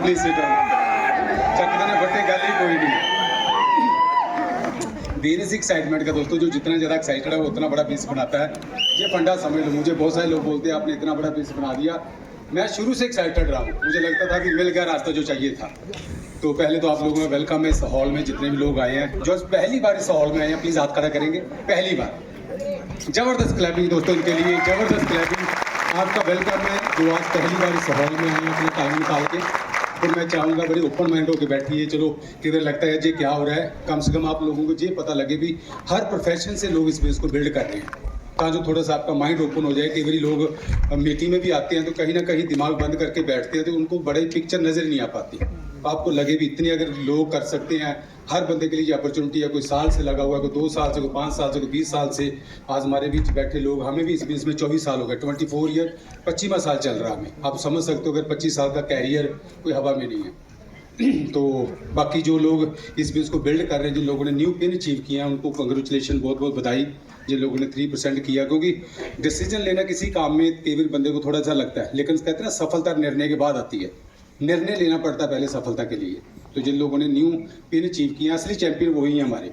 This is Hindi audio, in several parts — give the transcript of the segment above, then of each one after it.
Please sit down. चकदने बट्टे गाली कोई नहीं। बेसिक एक्साइटमेंट का दोस्तों, जो जितना ज़्यादा एक्साइटेड है वो उतना बड़ा पीस बनाता है। ये फंडा समझ लो। मुझे बहुत सारे लोग बोलते हैं आपने इतना बड़ा पीस बना दिया। मैं शुरू से एक्साइटेड रहा हूँ। मुझे लगता था कि मिल गया रास्ता जो चाहिए था। तो पहले तो आप लोगों का वेलकम है इस हॉल में, जितने भी लोग आए हैं, जो पहली बार इस हॉल में आए हैं प्लीज़ हाथ खड़ा करेंगे। पहली बार जबरदस्त क्लैपिंग दोस्तों इनके लिए, जबरदस्त क्लैपिंग। आपका वेलकम है जो आज पहली बार इस हॉल में आए हैं अपने टाइम निकाल के। फिर मैं चाहूँगा बड़ी ओपन माइंड होकर बैठिए। चलो किधर लगता है जी क्या हो रहा है, कम से कम आप लोगों को ये पता लगे भी हर प्रोफेशन से लोग इस बेस को बिल्ड कर रहे हैं, ताकि जो थोड़ा सा आपका माइंड ओपन हो जाए। कई बार लोग मीटिंग में भी आते हैं तो कहीं ना कहीं दिमाग बंद करके बैठते हैं तो उनको बड़ी पिक्चर नज़र नहीं आ पाती। आपको लगे भी इतने अगर लोग कर सकते हैं, हर बंदे के लिए ये अपॉर्चुनिटी है। कोई साल से लगा हुआ है, कोई 2 साल से, कोई 5 साल से, कोई 20 साल से। आज हमारे बीच बैठे लोग, हमें भी इस बीच में 24 साल हो गए, 24 ईयर, 25वां साल चल रहा हमें। आप समझ सकते हो अगर 25 साल का कैरियर कोई हवा में नहीं है। तो बाकी जो लोग इस बिजनेस को बिल्ड कर रहे हैं, जिन लोगों ने न्यू पिन अचीव किया उनको कंग्रेचुलेशन, बहुत बहुत बधाई। जिन लोगों ने 3% किया, क्योंकि डिसीजन लेना किसी काम में कई बार बंदे को थोड़ा सा लगता है, लेकिन कहते हैं ना सफलता निर्णय के बाद आती है। निर्णय लेना पड़ता है पहले सफलता के लिए। तो जिन लोगों ने न्यू पिन अचीव किया, असली चैंपियन वही हैं हमारे।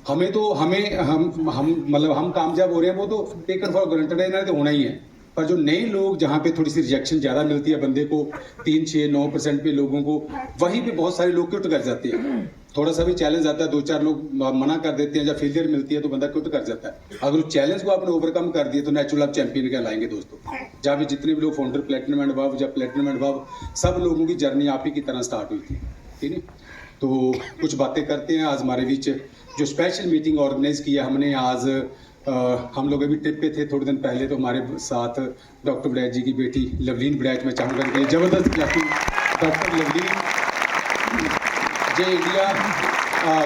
हमें तो हम मतलब हम कामयाब हो रहे हैं वो तो टेकन फॉर ग्रांटेड है, तो होना ही है। पर जो नए लोग जहाँ पे थोड़ी सी रिजेक्शन ज़्यादा मिलती है बंदे को, 3, 6, 9% पे लोगों को, वहीं पे बहुत सारे लोग क्विट कर जाते हैं। थोड़ा सा भी चैलेंज आता है, 2-4 लोग मना कर देते हैं, जब फेलियर मिलती है तो बंदा क्विट कर जाता है। अगर उस चैलेंज को आपने ओवरकम कर दिया तो नेचुरल आप चैंपियन कहलाएंगे दोस्तों। जहाँ भी जितने भी लोग फाउंडर प्लेटिनम एंड अबव या प्लेटिनम एंड अबव, सब लोगों की जर्नी आप ही की तरह स्टार्ट हुई थी, ठीक है। तो कुछ बातें करते हैं। आज हमारे बीच जो स्पेशल मीटिंग ऑर्गेनाइज किया हमने आज, हम लोग अभी ट्रिप पे थे थोड़े दिन पहले, तो हमारे साथ डॉक्टर बड़ैच जी की बेटी लवलीन बड़ैच, मैं चाहूँगा कि ज़बरदस्त क्लैपिंग। डॉक्टर लवलीन जो इंडिया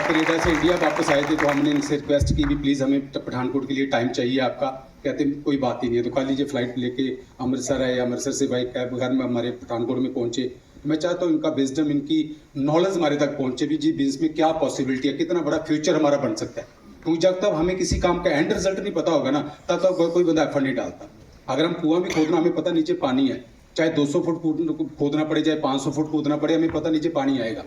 कनेडा से इंडिया वापस आए थे, तो हमने इनसे रिक्वेस्ट की भी प्लीज़ हमें पठानकोट के लिए टाइम चाहिए आपका। कहते कोई बात ही नहीं है, तो खाली लीजिए फ्लाइट लेके अमृतसर आए, अमृतसर से भाई कैब घर में हमारे पठानकोट में पहुँचे। मैं चाहता हूँ इनका विजडम, इनकी नॉलेज हमारे तक पहुँचे भी, जी बिजनेस में क्या पॉसिबिलिटी है, कितना बड़ा फ्यूचर हमारा बन सकता है। क्योंकि जब तक हमें किसी काम का एंड रिजल्ट नहीं पता होगा ना, तब तक कोई बंदा एफर्ट नहीं डालता। अगर हम कुआं भी खोदना, हमें पता नीचे पानी है, चाहे 200 फुट खोदना पड़े, चाहे 500 फुट खोदना पड़े, हमें पता नीचे पानी आएगा।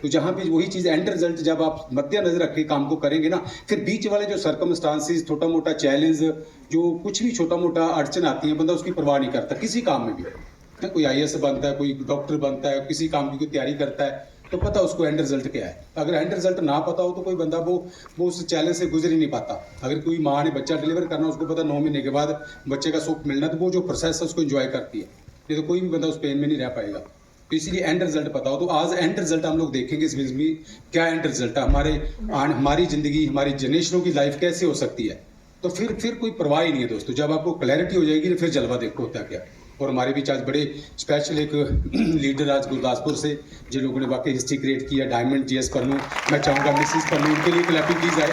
तो जहाँ भी वही चीज़ एंड रिजल्ट जब आप मद्देनजर रख के काम को करेंगे ना, फिर बीच वाले जो सर्कमस्टांसिस, छोटा मोटा चैलेंज, जो कुछ भी छोटा मोटा अड़चन आती है, बंदा उसकी परवाह नहीं करता किसी काम में भी। कोई IAS बनता है, कोई डॉक्टर बनता है, किसी काम की कोई तैयारी करता है, तो पता उसको एंड रिजल्ट क्या है। अगर एंड रिजल्ट ना पता हो तो कोई बंदा वो उस चैलेंज से गुजर ही नहीं पाता। अगर कोई माँ ने बच्चा डिलीवर करना, उसको पता 9 महीने के बाद बच्चे का सुख मिलना, तो वो जो प्रोसेस है उसको एंजॉय करती है, नहीं तो कोई भी बंदा उस पेन में नहीं रह पाएगा। तो इसीलिए एंड रिजल्ट पता हो। तो आज एंड रिजल्ट हम लोग देखेंगे इस बिजनेस में, क्या एंड रिजल्ट है, हमारी ज़िंदगी, हमारी जनरेशनों की लाइफ कैसे हो सकती है। तो फिर कोई परवाह ही नहीं है दोस्तों। जब आपको क्लैरिटी हो जाएगी फिर जलवा देखो होता क्या। और हमारे बीच आज बड़े स्पेशल एक लीडर आज गुरदासपुर से, जिन लोगों ने वाकई हिस्ट्री क्रिएट किया, डायमंड GS पन्नू, मैं चाहूँगा मिसिस पन्नू, इनके लिए क्लैपिंग की जाए,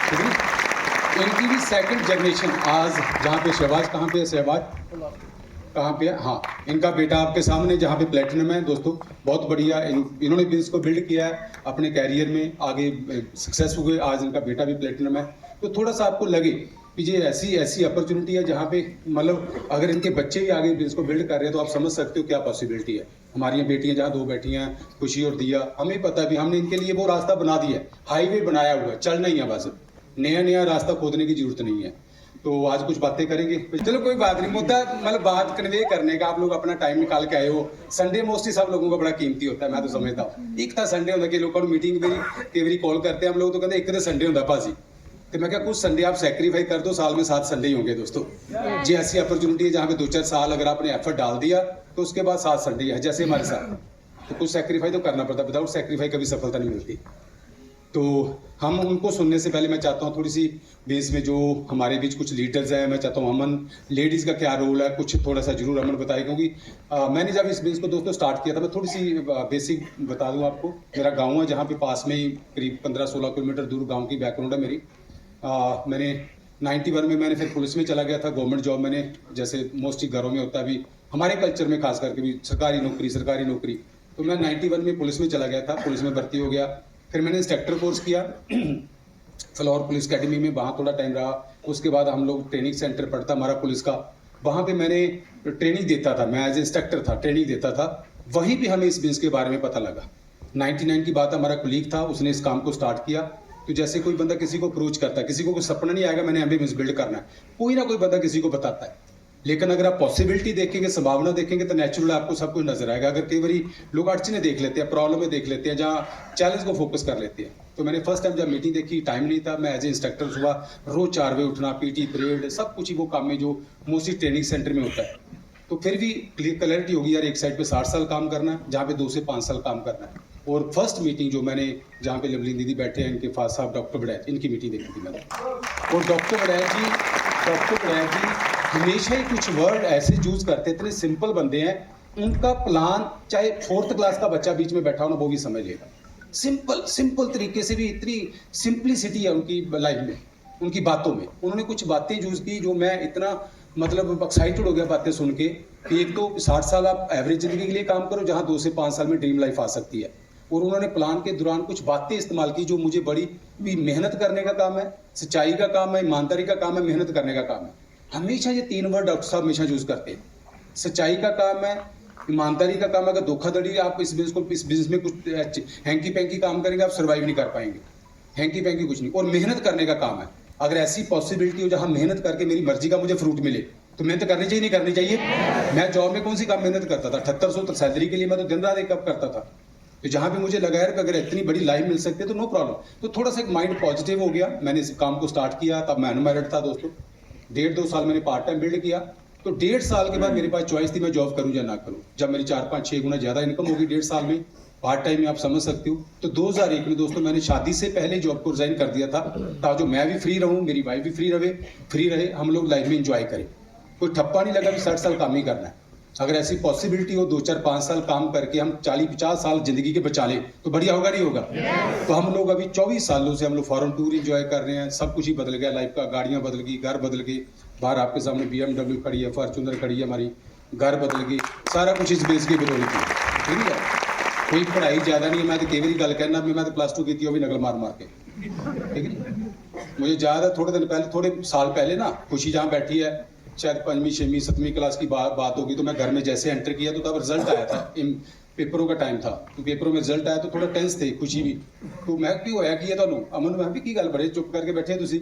ठीक है। इनकी भी सेकंड जनरेशन आज, जहाँ पे शहबाज, कहाँ पे है शहबाज, कहाँ पे है, हाँ, इनका बेटा आपके सामने जहाँ पे प्लेटिनम है दोस्तों, बहुत बढ़िया। इन्होंने बिजनेस को बिल्ड किया है, अपने कैरियर में आगे सक्सेस हुए, आज इनका बेटा भी प्लेटिनम है। तो थोड़ा सा आपको लगे कि ये ऐसी अपॉर्चुनिटी है जहाँ पे मतलब अगर इनके बच्चे भी आगे बिजनेस को बिल्ड कर रहे हैं तो आप समझ सकते हो क्या पॉसिबिलिटी है। हमारी बेटियां जहाँ 2 बेटी हैं, खुशी और दिया, हमें पता है भी हमने इनके लिए वो रास्ता बना दिया है, हाईवे बनाया हुआ है, चलना ही है बस, नया रास्ता खोदने की जरूरत नहीं है। तो आज कुछ बातें करेंगे। चलो कोई बात नहीं, मुद्दा मतलब बात कन्वे करने का, आप लोग अपना टाइम निकाल के आए हो। संडे मोस्टली सब लोगों का बड़ा कीमती होता है, मैं तो समझता हूँ। एक था संडे होता कि लोगों को मीटिंग कई बार कॉल करते हैं हम लोग, तो कहते एक तो संडे होता भाजी, तो मैं क्या कुछ संडे आप सेक्रीफाई कर दो, साल में 7 संडे ही होंगे दोस्तों। जी ऐसी अपॉर्चुनिटी है जहाँ पे 2-4 साल अगर आपने एफर्ट डाल दिया तो उसके बाद 7 संडे है, जैसे हमारे साथ। तो कुछ सेक्रीफाई तो करना पड़ता है, विदाउट सेक्रीफाई कभी सफलता नहीं मिलती। तो हम उनको सुनने से पहले मैं चाहता हूँ थोड़ी सी बेस में जो हमारे बीच कुछ लीडर्स हैं, मैं चाहता हूँ अमन, लेडीज़ का क्या रोल है कुछ थोड़ा सा जरूर अमन बताए, क्योंकि मैंने जब इस बेस को दोस्तों स्टार्ट किया था, मैं थोड़ी सी बेसिक बता दूँ आपको। मेरा गाँव है जहाँ पे पास में ही करीब 15-16 किलोमीटर दूर गाँव की बैकग्राउंड है मेरी। मैंने 91 में मैंने फिर पुलिस में चला गया था, गवर्नमेंट जॉब मैंने, जैसे मोस्टली घरों में होता है भी, हमारे कल्चर में खास करके भी सरकारी नौकरी। तो मैं 91 में पुलिस में चला गया था, पुलिस में भर्ती हो गया। फिर मैंने इंस्ट्रक्टर कोर्स किया फ्लोर पुलिस अकेडमी में, वहाँ थोड़ा टाइम रहा। उसके बाद हम लोग ट्रेनिंग सेंटर पड़ता हमारा पुलिस का, वहाँ पे मैंने ट्रेनिंग देता था, मैं एज इंस्ट्रक्टर था, ट्रेनिंग देता था। वहीं भी हमें इस बिजनेस के बारे में पता लगा। 99 की बात, हमारा कुलीग था, उसने इस काम को स्टार्ट किया। तो जैसे कोई बंदा किसी को अप्रोच करता है, किसी को कोई सपना नहीं आएगा मैंने एमबी बिजनेस बिल्ड करना है, कोई ना कोई बंदा किसी को बताता है। लेकिन अगर आप पॉसिबिलिटी देखेंगे, संभावना देखेंगे, तो नेचुरल आपको सब कुछ नजर आएगा। अगर कई बारी लोग अड़चने देख लेते हैं, प्रॉब्लम देख लेते हैं, जहाँ चैलेंज को फोकस कर लेते हैं। तो मैंने फर्स्ट टाइम जब मीटिंग देखी, टाइम नहीं था, मैं एज ए इंस्ट्रक्टर सुबह रोज 4 बजे उठना, पीटी परेड सब कुछ ही वो काम में जो मोस्टली ट्रेनिंग सेंटर में होता है। तो फिर भी क्लैरिटी होगी यार, एक साइड पे 60 साल काम करना है, जहाँ पे 2 से 5 साल काम करना है। और फर्स्ट मीटिंग जो मैंने, जहाँ पे लवलीन दीदी बैठे हैं, इनके फादर साहब डॉक्टर बड़ैच, इनकी मीटिंग देखी थी मैंने। और डॉक्टर बड़ैच जी हमेशा ही कुछ वर्ड ऐसे यूज करते, इतने सिंपल बंदे हैं, उनका प्लान चाहे 4th क्लास का बच्चा बीच में बैठा हो ना, वो भी समझ लेगा। सिंपल तरीके से भी इतनी सिंप्लिसिटी है उनकी लाइफ में, उनकी बातों में। उन्होंने कुछ बातें यूज की जो मैं इतना मतलब एक्साइटेड हो गया बातें सुन के, कि एक तो 60 साल आप एवरेज जिंदगी के लिए काम करो, जहाँ 2 से 5 साल में ड्रीम लाइफ आ सकती है। और उन्होंने प्लान के दौरान कुछ बातें इस्तेमाल की जो मुझे बड़ी भी, मेहनत करने का काम है, सच्चाई का काम है, ईमानदारी का काम है, मेहनत करने का काम है। हमेशा ये 3 वर्ड डॉक्टर साहब हमेशा यूज करते हैं। सच्चाई का काम है, ईमानदारी का काम है। अगर धोखाधड़ी आप इस बिजनेस में कुछ हैंकी पैंकी काम करेंगे, आप सर्वाइव नहीं कर पाएंगे। हैंकी पैंकी कुछ नहीं। और मेहनत करने का काम है। अगर ऐसी पॉसिबिलिटी हो जहाँ मेहनत करके मेरी मर्जी का मुझे फ्रूट मिले, तो मेहनत करनी चाहिए, नहीं करनी चाहिए? मैं जॉब में कौन सी काम मेहनत करता था? 7800 सैलरी के लिए मैं तो दिन रात एक कब करता था। तो जहाँ पे मुझे लगा यार कि अगर इतनी बड़ी लाइफ मिल सकती है तो नो प्रॉब्लम। तो थोड़ा सा एक माइंड पॉजिटिव हो गया। मैंने इस काम को स्टार्ट किया, तब मैं अनमैरिड था दोस्तों। 1.5-2 साल मैंने पार्ट टाइम बिल्ड किया। तो 1.5 साल के बाद मेरे पास चॉइस थी, मैं जॉब करूँ या ना करूँ। जब मेरी 4-5-6 गुना ज़्यादा इनकम होगी 1.5 साल में, पार्ट टाइम में, आप समझ सकते हो। तो 2001 में दोस्तों मैंने शादी से पहले जॉब को रिजाइन कर दिया था, ताकि मैं भी फ्री रहूँ, मेरी वाइफ भी फ्री रहे, हम लोग लाइफ में इंजॉय करें। कोई ठप्पा नहीं लगा कि 60 साल काम ही करना है। अगर ऐसी पॉसिबिलिटी हो 2-4-5 साल काम करके हम 40-50 साल जिंदगी के बचा लें, तो बढ़िया होगा, नहीं होगा? तो हम लोग अभी 24 सालों से हम लोग फॉरेन टूर इंजॉय कर रहे हैं। सब कुछ ही बदल गया लाइफ का, गाड़ियाँ बदल गई, घर बदल गए। बाहर आपके सामने BMW खड़ी है, फॉर्च्यूनर खड़ी है हमारी, घर बदल गई, सारा कुछ इस बेस की बदौलत है। ठीक है, कोई पढ़ाई ज़्यादा नहीं है। मैं तो कई बारी गल कहना, मैं तो +2 की थी, वो भी नकल मार के। ठीक है, मुझे ज़्यादा थोड़े दिन पहले, थोड़े साल पहले ना, खुशी जहाँ बैठी है, शायद 5वीं 6वीं 7वीं क्लास की बात होगी। तो मैं घर में जैसे एंटर किया तो तब रिजल्ट आया था, पेपरों का टाइम था। तो पेपरों में रिजल्ट आया तो थोड़ा टेंस थे, खुशी भी। तो मैं क्यों होया कि तुहानू अमन, मैं भी की गल बड़े चुप करके बैठे तुसी।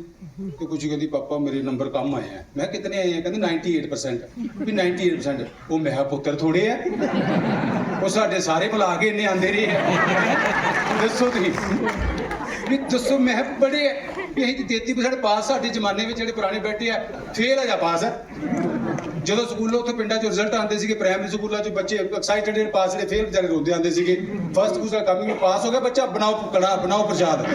तो खुशी कहती पापा मेरे नंबर कम आए हैं। मैं कितने आए हैं? कहते 98%। भी 98%? वो मैं पुत्र थोड़े है, वो साढ़े सारे बुला के इन्ने आंदे रहे हैं। दसो भी दसो, मैं बड़े 33% पास साढ़े जमाने में, जो पुराने बैठे है फेल है या पास है। जो स्कूलों उत्थे पिंडा चो रिजल्ट आते थे, प्राइमरी स्कूलों जो बच्चे एक्साइटेड पास, जो फेल बेचारे रोंदे आते थे। फर्स्ट दूसरा कमी में पास हो गया बच्चा, बनाओ कड़ा, बनाओ प्रसाद।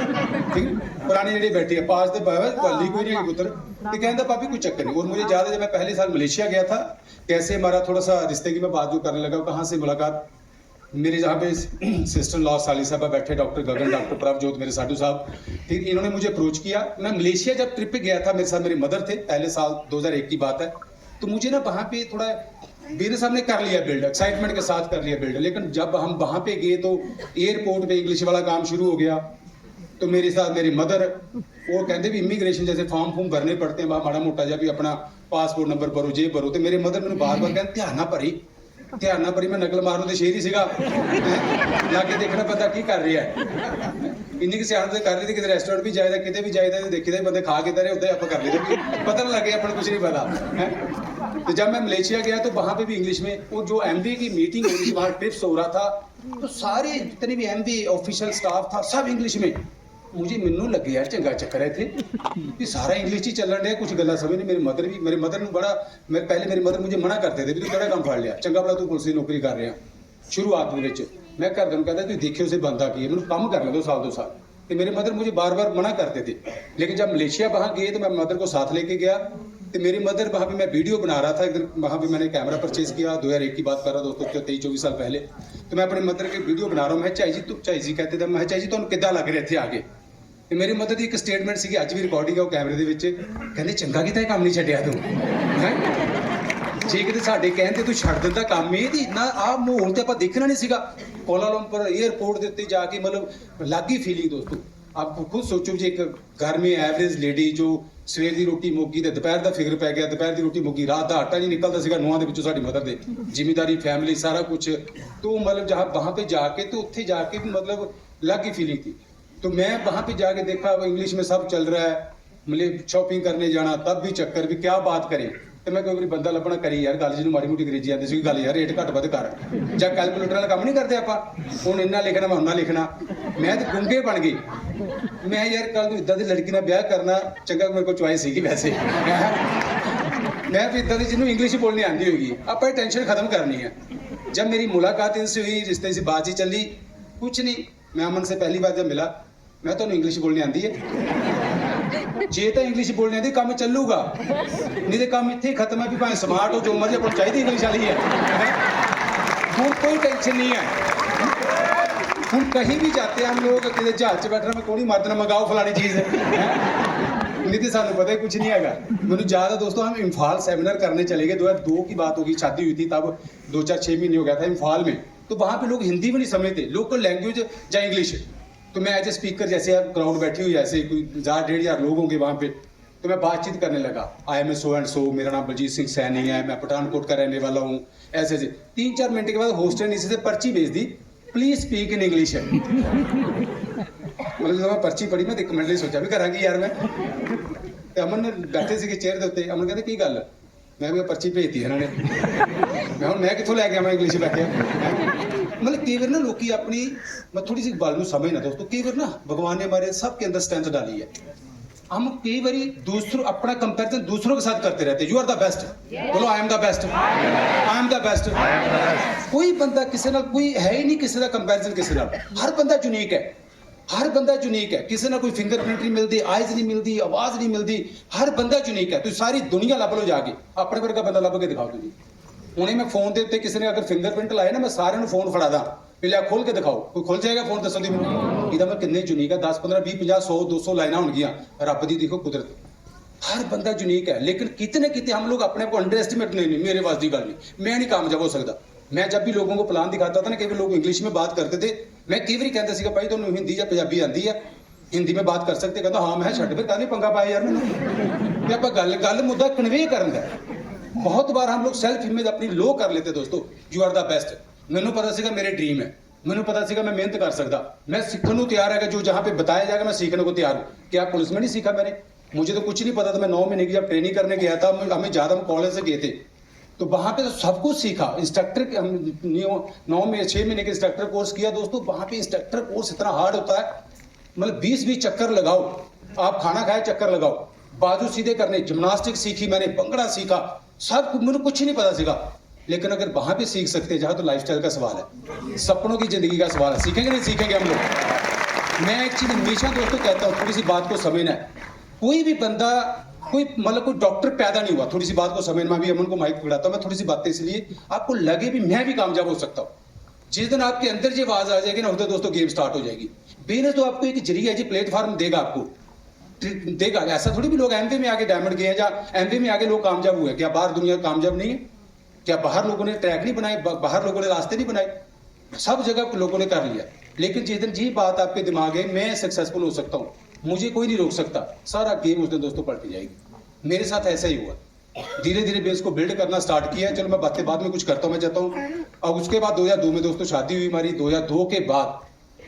ठीक, पुराने जो बैठे है पास तो पली कोई नहीं पुत्र। तो कहता पापी कोई चक्कर नहीं। और मुझे याद है, मैं पहले साल मलेशिया गया था, कैसे हमारा थोड़ा सा रिश्ते की मैं बात जो करने लगा, कहाँ से मुलाकात, मेरे जहाँ पे सिस्टर लॉ साली साहबा बैठे, डॉक्टर गगन, डॉक्टर प्रभजोत, मेरे साधु साहब। ठीक, इन्होंने मुझे अप्रोच किया। मैं मलेशिया जब ट्रिप पे गया था, मेरे साथ मेरे मदर थे, पहले साल 2001 की बात है। तो मुझे ना वहाँ पे थोड़ा मेरे सामने कर लिया बिल्ड, एक्साइटमेंट के साथ कर लिया बिल्ड। लेकिन जब हम वहाँ पे गए तो एयरपोर्ट पे इंग्लिश वाला काम शुरू हो गया। तो मेरे साथ मेरी मदर, वो कहते भी इमिग्रेशन जैसे फॉर्म भरने पड़ते हैं, वहाँ माड़ा मोटा जा भी अपना पासपोर्ट नंबर भरो, जे भरो। तो मेरे मदर मैंने बार बार कहते ध्यान ना भरी, मैं नकल मारू तो शेर ही सीगा, लाके देखना पता की कर रहा है। इन्नी की सियाणत कर रही थी, कितने रेस्टोरेंट भी जाए, कितने भी जाए, देखी थे बंदे खा के तरह उदा आप कर लेते, पता ना लगे अपन कुछ नहीं पता। तो जब मैं मलेशिया गया तो वहाँ पे भी इंग्लिश में, और जो MBA की मीटिंग हो रही थी, वहाँ ट्रिप्स हो रहा था, तो सारे जितने भी MBA ऑफिशियल स्टाफ था सब इंग्लिश में। मुझे मैनू लगे यार चंगा चक्कर है थे कि सारा इंग्लिश ही चलन रहा, कुछ गल्लां समझ नहीं। मेरे मदर ने बड़ा, पहले मेरी मदर मुझे मना करते थे भी तू केड़ा काम फड़ लिया, चंगा भला तू पुलिस की नौकरी कर रहा। शुरुआत में मैं घर दिन कहता तू देखियो उसे बनता की है, मैं काम कर ले 2 साल 2 साल। तो मेरे मदर मुझे बार बार मना करते थे। लेकिन जब मलेशिया वहाँ गए तो मैं मदर को साथ लेके गया। तो मेरी मदर वहाँ पे, मैं वीडियो बना रहा था एक दिन, वहाँ पे मैंने कैमरा परचेज किया, 2001 की बात कर रहा दोस्तों, 23-24 साल पहले। तो मैं अपनी मदर की वीडियो बना रहा हूँ, मैं चाई जी कहते थे, मैं चाई जी तुहानू किद्दां लग रहा इत्थे आके। ਤੇ मेरी मदर की एक स्टेटमेंट सी, अज भी रिकॉर्डिंग है वो कैमरे ਦੇ ਵਿੱਚ, ਕਹਿੰਦੇ ਚੰਗਾ ਕੀਤਾ ਇਹ ਕੰਮ ਨਹੀਂ ਛੱਡਿਆ ਤੂੰ ਹੈ। ਜੇ ਕਿਤੇ ਸਾਡੇ ਕਹਿਣ ਤੇ ਤੂੰ ਛੱਡ ਦਿੰਦਾ ਕੰਮ, ਇਹਦੀ ਨਾ ਆਹ ਮਾਹੌਲ ਤੇ ਆਪਾਂ ਦੇਖਣਾ ਨਹੀਂ ਸੀਗਾ। ਕੋਲਾਲੰਪਰ 에ਅਰਪੋਰਟ ਦੇ ਉੱਤੇ ਜਾ ਕੇ ਮਤਲਬ ਅਲੱਗ ਹੀ ਫੀਲਿੰਗ ਦੋਸਤੋ। आप खुद सोचो जी, एक घर में एवरेज लेडी जो ਸਵੇਰ ਦੀ ਰੋਟੀ ਮੁੱਕੀ ਤੇ ਦੁਪਹਿਰ ਦਾ ਫਿਕਰ ਪੈ ਗਿਆ, ਦੁਪਹਿਰ ਦੀ ਰੋਟੀ ਮੁੱਕੀ, ਰਾਤ ਦਾ ਆਟਾ ਨਹੀਂ ਨਿਕਲਦਾ ਸੀਗਾ ਨੂੰਹਾਂ ਦੇ ਵਿੱਚੋਂ, ਸਾਡੀ ਮਦਰ ਦੇ, ਜ਼ਿਮੀਦਾਰੀ फैमिली सारा कुछ, तो मतलब जहाँ वहाँ पे जाके तो उत्थे जाके भी मतलब अलग ही फीलिंग थी। तो मैं वहाँ पे जाके देखा इंग्लिश में सब चल रहा है, मतलब शॉपिंग करने जाना तब भी चक्कर भी क्या बात करें। तो मैं कई बार बंदा लभना करी यार गल ਜਿਹਨੂੰ ਮਾੜੀ ਮੋਟੀ ਅੰਗਰੇਜ਼ੀ ਆਉਂਦੀ ਸੀ, ਗੱਲ ਯਾਰ ਰੇਟ ਘੱਟ ਵੱਧ ਕਰ, ਜਾਂ ਕੈਲਕੂਲੇਟਰ ਵਾਲਾ ਕੰਮ ਨਹੀਂ ਕਰਦੇ ਆਪਾਂ, ਹੁਣ ਇੰਨਾ ਲਿਖਣਾ ਮੈਂ ਉਹਨਾਂ ਲਿਖਣਾ, ਮੈਂ ਤੇ ਗੁੰਗੇ ਬਣ ਗਈ। ਮੈਂ ਯਾਰ ਕੱਲ ਨੂੰ ਇਦਾਂ ਦੀ ਲੜਕੀ ਨਾਲ ਵਿਆਹ ਕਰਨਾ ਚੰਗਾ, ਮੇਰੇ ਕੋਲ ਚੁਆਇਸ ਸੀਗੀ ਵੈਸੇ, मैं भी इतना जिन्हों इंग्लिश बोलनी आती होगी, आप टेंशन खत्म करनी है। जब मेरी मुलाकात इनसे हुई, रिश्ते से बातचीत चली, कुछ नहीं, मैं अमन से पहली बार जब मिला, मैं तो इंग्लिश बोलनी आती है, जे तो इंग्लिश बोलनी आती काम चलूगा, नहीं तो काम इतने खत्म है भी भाई स्मार्ट हो जो मर्जी आपको चाहिए इंग्लिश वाली है। हूँ कोई टेंशन नहीं है, हूँ कहीं भी जाते हैं हम लोग, कि जहाज से बैठना में कोई मर्द ना मंगाओ फलानी चीज़ है, नहीं तो सानू पता ही कुछ नहीं है। मैंने ज़्यादा दोस्तों हम इम्फाल सेमिनार करने चले गए, 2002 की बात होगी, शादी हुई थी तब 2-4-6 महीने हो गया था इम्फाल में, तो वहाँ पे लोग हिंदी भी नहीं समझते, लोकल लैंग्वेज या इंग्लिश। तो मैं एज ए स्पीकर, जैसे आप क्राउड बैठी हुई ऐसे कोई 1000-1500 लोग होंगे वहाँ पे, तो मैं बातचीत करने लगा, I am so and so, मेरा नाम बलजीत सिंह सैनी है, मैं पठानकोट का रहने वाला हूँ, ऐसे ऐसे 3-4 मिनट के बाद होस्ट ने नीचे से पर्ची भेज दी, प्लीज स्पीक इन इंग्लिश है। मतलब जब मैं पर्ची पढ़ी, मैं 1 मिनट लिए सोचा भी करांगी यार मैं, ਤੇ ਅਮਨ ਨੇ ਬੈਠੇ ਸੀਗੇ ਚੇਅਰ ਦੇ ਉੱਤੇ, ਅਮਨ ਕਹਿੰਦੇ ਕੀ ਗੱਲ, ਮੈਂ ਵੀ ਪਰਚੀ ਭੇਜਤੀ ਇਹਨਾਂ ਨੇ, ਮੈਂ ਹੁਣ ਮੈਂ ਕਿੱਥੋਂ ਲੈ ਕੇ ਆਵਾਂ ਇੰਗਲਿਸ਼ ਬੈਠਿਆ। मतलब कई बार ना लोग अपनी, मैं थोड़ी सी बात में समझना दोस्तों, कई बार ना भगवान ने हमारे सबके अंदर स्ट्रेंथ डाली है, हम कई बार दूसरों अपना कंपैरिजन दूसरों के साथ करते रहते हैं। यू आर द बेस्ट, बोलो I am the best, I am the best. कोई बंदा किसी नाल कोई है ही नहीं, किसी का कंपैरिजन किसी नाल, हर बंदा यूनीक है, हर बंदा यूनीक है, किसी ना कोई फिंगरप्रिंट नहीं मिलती, आइज नहीं मिलती, आवाज नहीं मिलती, हर बंदा यूनीक है। तो सारी दुनिया लभ लो जाके, अपने वर्गा बंदा लभ के दिखाओ तुझे। हुणे मैं फोन के उत्ते किसी ने अगर फिंगरप्रिंट लाए ना, मैं सारे फोन फड़ा दा, लिया खोल के दिखाओ, कोई खुल जाएगा फोन, दसो दी मैनूं इहदा मैं किन्ने यूनीक है, 10 15 20 50 100 200 लाइनां होणगियां, रब दी देखो कुदरत, हर बंदा यूनीक है। लेकिन किते न किते हम लोग अपने को अंडर एस्टिमेट, नहीं मेरे वास दी गल नहीं, मैं नहीं कामयाब हो सकता। मैं जब भी लोगों को प्लान दिखाता था ना, कई लोग इंग्लिश में बात करते थे, मैं कई बार कहता सीगा भाई तुहानूं हिंदी या पंजाबी आती है, हिंदी में बात कर सकते, कहता हाँ, मैं छड्ड फिर काहदे पंगा पाया यार मैनूं, ते आपां गल मुद्दा कन्वे करन दा। बहुत बार हम लोग सेल्फ इमेज अपनी लो कर लेते दोस्तों। यू आर द बेस्ट, मैनूं पता सीगा मेरे ड्रीम है, मैनूं पता सीगा मैं मेहनत कर सकता, मैं सीखने को तैयार है, जो जहाँ पे बताया जाएगा मैं सीखने को तैयार हूँ। क्या पुलिस में नहीं सीखा मैंने, मुझे तो कुछ नहीं पता था। मैं 9 महीने की जब ट्रेनिंग करने गया था, हमें ज़्यादा हम कॉलेज से गए थे, तो वहाँ पे तो सब कुछ सीखा। इंस्ट्रक्टर हम 6 महीने के इंस्ट्रक्टर कोर्स किया दोस्तों। वहाँ पे इंस्ट्रक्टर कोर्स इतना हार्ड होता है, मतलब 20-20 चक्कर लगाओ, आप खाना खाए चक्कर लगाओ, बाजू सीधे करने, जिम्नास्टिक सीखी मैंने, भंगड़ा सीखा, सब मुझे कुछ नहीं पता सीखा। लेकिन अगर वहाँ पे सीख सकते हैं जहाँ, तो लाइफस्टाइल का सवाल है, सपनों की जिंदगी का सवाल है, सीखेंगे नहीं सीखेंगे हम लोग। मैं एक चीज़ हमेशा दोस्तों कहता हूँ, थोड़ी सी बात को समझना है। कोई भी बंदा, कोई मतलब कोई डॉक्टर पैदा नहीं हुआ, थोड़ी सी बात को समझना। मैं भी अमन को माइक पकड़ाता हूँ, मैं थोड़ी सी बातें इसलिए आपको लगे भी मैं भी कामयाब हो सकता हूँ। जिस दिन आपके अंदर ये आवाज़ आ जाएगी ना, उधर दोस्तों गेम स्टार्ट हो जाएगी। बिजनेस तो आपको एक जरिया है जी, प्लेटफॉर्म देगा आपको, देगा। ऐसा थोड़ी भी लोग एमवे में आगे डायमंड गए हैं, या एमवे में आगे लोग कामयाब हुए, क्या बाहर दुनिया कामयाब नहीं है? क्या बाहर लोगों ने ट्रैक नहीं बनाए, बाहर लोगों ने रास्ते नहीं बनाए? सब जगह लोगों ने कर लिया। लेकिन जिस दिन ये बात आपके दिमाग है मैं सक्सेसफुल हो सकता हूँ, मुझे कोई नहीं रोक सकता, सारा गेम उस दिन दोस्तों पलट जाएगी। मेरे साथ ऐसा ही हुआ। धीरे धीरे बेस को बिल्ड करना स्टार्ट किया। चलो मैं बातें बाद में कुछ करता हूँ, मैं चाहता हूँ। और उसके बाद 2002 में दोस्तों शादी हुई हमारी। 2002 के बाद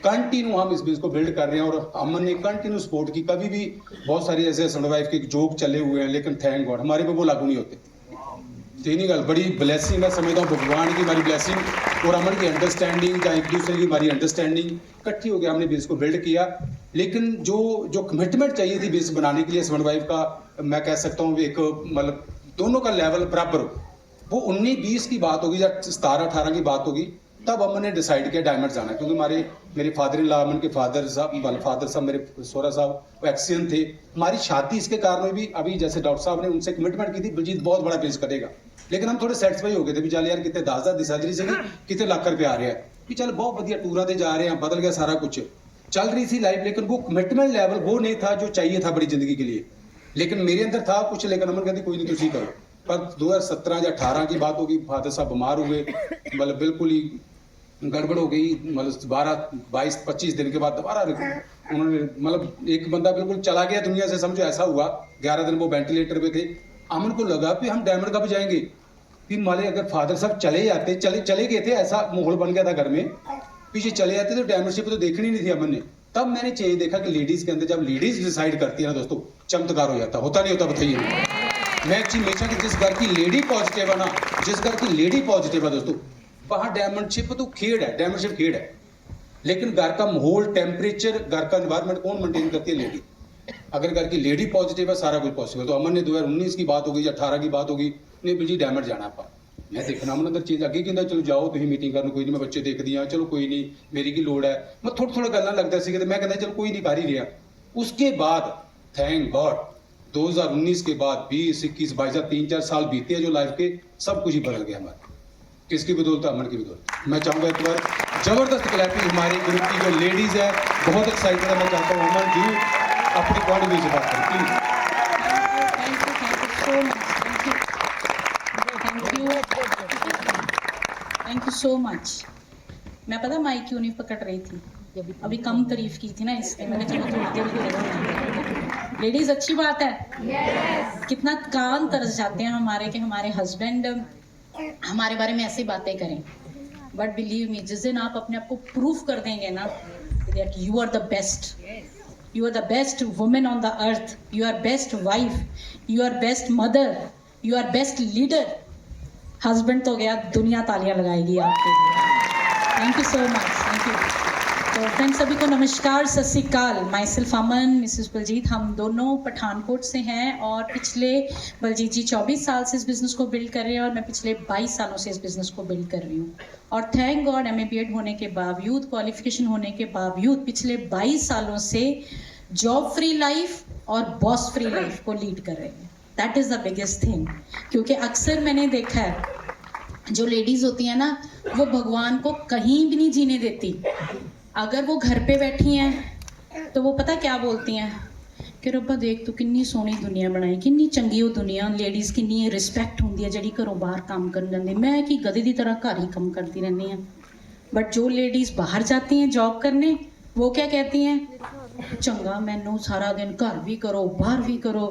कंटिन्यू हम इस बिजनेस को बिल्ड कर रहे हैं, और अमन ने कंटिन्यू सपोर्ट की। कभी भी बहुत सारी ऐसे हस्बैंड वाइफ के जोक चले हुए हैं, लेकिन थैंक गॉड हमारे पे वो लागू नहीं होते। तीन गल बड़ी ब्लेसिंग मैं समझता हूँ, भगवान की हमारी ब्लेसिंग और अमन की अंडरस्टैंडिंग, या एक दूसरे की हमारी अंडरस्टैंडिंग इकट्ठी हो गया, हमने बिजनेस को बिल्ड किया। लेकिन जो कमिटमेंट चाहिए थी बिजनेस बनाने के लिए हस्बैंड वाइफ का, मैं कह सकता हूँ एक मतलब दोनों का लेवल बराबर हो, वो 19-20 की बात होगी या 17-18 की बात होगी, तब अमन ने डिसाइड किया डायमंड जाना। क्योंकि मेरे फादर इन लॉ, अमन के फादर साहब मेरे सोहरा साहब वो एक्सीडेंट थे। हमारी शादी इसके कारण हुई भी। अभी जैसे डॉक्टर साहब ने उनसे कमिटमेंट की थी, बलजीत बहुत बड़ा बिजनेस करेगा, लेकिन हम थोड़े सैटिस्फाई हो गए थे भी चल यार कितने 10,000 की सैलरी से कितने लाख रुपये आ रहे हैं कि चल बहुत बढ़िया टूर से जा रहे हैं, बदल गया सारा कुछ, चल रही थी लाइफ। लेकिन वो कमिटमेंट लेवल वो नहीं था जो चाहिए था बड़ी जिंदगी के लिए। लेकिन मेरे अंदर था कुछ, लेकिन अमन कहती कोई नहीं तुम करो। पर 2017 या 18 की बात होगी, फादर साहब बीमार हुए, मतलब बिल्कुल ही गड़बड़ हो गई, मतलब 12-22-25 दिन के बाद दोबारा उन्होंने, मतलब एक बंदा बिल्कुल चला गया दुनिया से, समझो ऐसा हुआ। 11 दिन वो वेंटिलेटर पे थे। अमन को लगा कि हम डायमंड कब जाएंगे, कि माले अगर फादर साहब चले गए थे, ऐसा माहौल बन गया था घर में, पीछे चले जाते तो डायमंडशिप तो देखनी नहीं थी अमन ने। तब मैंने चेंज देखा कि लेडीज के अंदर जब लेडीज डिसाइड करती है ना दोस्तों, चमत्कार हो जाता। होता नहीं होता बताइए। मैं एक चीज हमेशा कि जिस घर की लेडी पॉजिटिव है ना, जिस घर की लेडी पॉजिटिव है दोस्तों, वहां डायमंडशिप तो खेड़ है, डायमंडशिप खेड़ है। लेकिन घर का माहौल, टेम्परेचर, घर का एनवायरनमेंट कौन मेंटेन करती है? लेडी। अगर घर की लेडी पॉजिटिव है, सारा कुछ पॉसिबल। तो अमन ने 2019 की बात होगी या 18 की बात होगी, नहीं बिल्जी डायमंड जाना आप। मैं देखना अमन अंदर चीज अगे कहता चलो जाओ तुम मीटिंग करने, कोई नहीं, मैं बच्चे देख दिया, चलो कोई नहीं, मेरी की लोड़ है। मैं थोड़ा गलना लगता सी, मैं कहता चलो कोई नहीं, कर ही रहा। उसके बाद थैंक गॉड 2019 के बाद 20, 21, 22, 3-4 साल बीते हैं जो लाइफ के, सब कुछ ही बदल गया हमारा। किसकी बदौलत? अमन की बदौलत। मैं चाहूंगा एक बार जबरदस्त क्लैपिंग हमारे ग्रुप की जो लेडीज है, बहुत एक्साइटेड है। मैं चाहता हूँ अमन जी अपनी पॉइंट ऑफ व्यू से बात करें please. Thank you so much. मैं पता माइक क्यों नहीं पकड़ रही थी, अभी कम तारीफ की थी ना, इसलिए मैंने चलो थोड़ी देर। लेडीज अच्छी बात है। कितना कान तरस जाते हैं हमारे कि हमारे हस्बैंड हमारे बारे में ऐसी बातें करें। बट बिलीव मी, जिस दिन आप अपने आप को प्रूफ कर देंगे ना that you are the best, you are the best women on the earth, you are best wife, you are best mother, you are best leader, husband तो गया, दुनिया तालियां लगाएगी आपके लिए। Thank you so much, thank you. तो फ्रेंड्स सभी को नमस्कार, सत श्री अकाल। Myself Aman, Mrs Baljit, हम दोनों पठानकोट से हैं और पिछले बलजीत जी 24 साल से इस बिज़नेस को बिल्ड कर रहे हैं और मैं पिछले 22 सालों से इस बिज़नेस को बिल्ड कर रही हूँ। और थैंक गॉड MA BEd होने के बावजूद, क्वालिफिकेशन होने के बावजूद पिछले 22 सालों से जॉब फ्री लाइफ और बॉस फ्री लाइफ को लीड कर रहे हैं। That is the biggest thing. क्योंकि अक्सर मैंने देखा है जो लेडीज़ होती हैं ना, वो भगवान को कहीं भी नहीं जीने देती। अगर वो घर पे बैठी हैं तो वो पता क्या बोलती हैं कि रब्बा देख तू कितनी सोहनी दुनिया बनाई, कितनी चंगी वो दुनिया, लेडीज़ कितनी रिस्पैक्ट होंदी है जिहड़ी घरों बाहर काम करन जांदी, मैं कि गधे की तरह घर ही काम करती रहनी है। बट जो लेडीज़ बाहर जाती हैं जॉब करने, वो क्या कहती हैं, चंगा मैनू सारा दिन घर भी करो बाहर भी करो।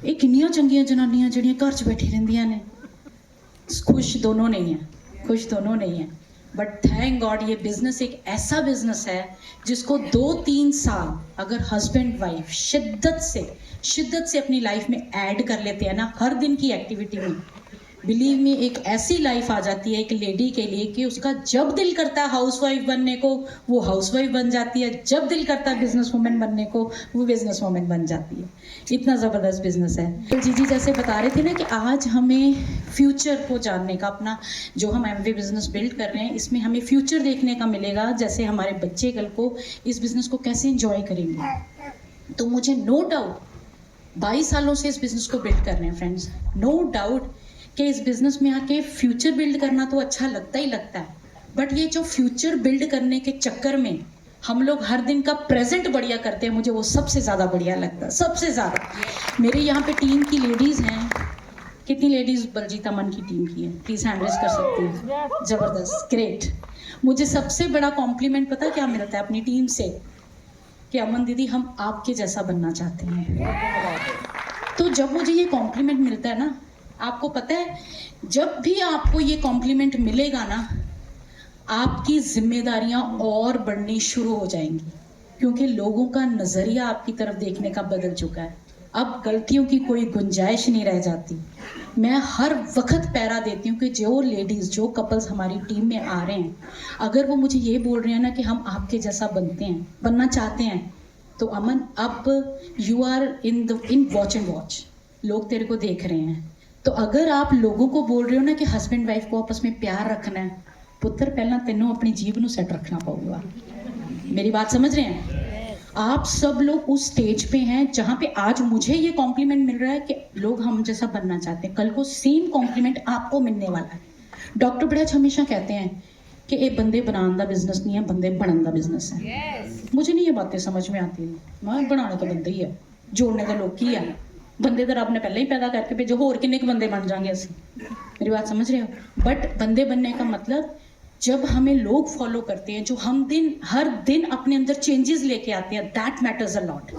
ये कितनियां चंगियां जनानियां जिहड़ियां घर च बैठी रहिंदियां ने। खुश दोनों नहीं है, खुश दोनों नहीं है। बट थैंक गॉड ये बिज़नेस एक ऐसा बिज़नेस है जिसको 2-3 साल अगर हस्बैंड वाइफ शिद्दत से अपनी लाइफ में ऐड कर लेते हैं ना, हर दिन की एक्टिविटी में, बिलीव मी एक ऐसी लाइफ आ जाती है एक लेडी के लिए कि उसका जब दिल करता है हाउसवाइफ बनने को वो हाउसवाइफ बन जाती है, जब दिल करता है बिजनेस वुमेन बनने को वो बिजनेस वुमेन बन जाती है। इतना ज़बरदस्त बिजनेस है। तो जी जैसे बता रहे थे ना कि आज हमें फ्यूचर को जानने का, अपना जो हम MV बिजनेस बिल्ड कर रहे हैं इसमें हमें फ्यूचर देखने का मिलेगा, जैसे हमारे बच्चे कल को इस बिज़नेस को कैसे इंजॉय करेंगे। तो मुझे नो डाउट 22 सालों से इस बिज़नेस को बिल्ड कर रहे हैं फ्रेंड्स, नो डाउट कि इस बिज़नेस में आके फ्यूचर बिल्ड करना तो अच्छा लगता ही लगता है। बट ये जो फ्यूचर बिल्ड करने के चक्कर में हम लोग हर दिन का प्रेजेंट बढ़िया करते हैं, मुझे वो सबसे ज़्यादा बढ़िया लगता है, सबसे ज़्यादा। मेरे यहाँ पे टीम की लेडीज़ हैं, कितनी लेडीज़ बलजीत अमन की टीम की है, प्लीज़ हैंड रेज कर सकती हैं। ज़बरदस्त, ग्रेट। मुझे सबसे बड़ा कॉम्प्लीमेंट पता क्या मिलता है अपनी टीम से, कि अमन दीदी हम आपके जैसा बनना चाहते हैं। तो जब मुझे ये कॉम्प्लीमेंट मिलता है ना, आपको पता है जब भी आपको ये कॉम्प्लीमेंट मिलेगा ना, आपकी जिम्मेदारियां और बढ़नी शुरू हो जाएंगी, क्योंकि लोगों का नज़रिया आपकी तरफ देखने का बदल चुका है। अब गलतियों की कोई गुंजाइश नहीं रह जाती। मैं हर वक्त पैरा देती हूँ कि जो लेडीज़, जो कपल्स हमारी टीम में आ रहे हैं, अगर वो मुझे ये बोल रहे हैं ना कि हम आपके जैसा बनना चाहते हैं, तो अमन अब you are in watch and watch, लोग तेरे को देख रहे हैं। तो अगर आप लोगों को बोल रहे हो ना कि हस्बैंड वाइफ को आपस में प्यार रखना है, पुत्र पहला तेनों अपनी जीभ नूं सेट रखना पड़ेगा। मेरी बात समझ रहे हैं? आप सब लोग उस स्टेज पे हैं जहाँ पे आज मुझे ये कॉम्प्लीमेंट मिल रहा है कि लोग हम जैसा बनना चाहते हैं, कल को सेम कॉम्प्लीमेंट आपको मिलने वाला है। डॉक्टर बड़ाच हमेशा कहते हैं कि ये बंदे बनाने का बिजनेस नहीं है, बंदे बनने का बिजनेस है। मुझे नहीं ये बातें समझ में आती, मैं बनाने तो बंदे ही है, जोड़ने तो लोग ही है। बंदे तो रब ने पहले ही पैदा करके भेजो, होर किन्ने के बंदे बन जाएंगे असं। मेरी बात समझ रहे हो? बट बंदे बनने का मतलब जब हमें लोग फॉलो करते हैं, जो हम हर दिन अपने अंदर चेंजेस लेके आते हैं, दैट मैटर्स अ लॉट।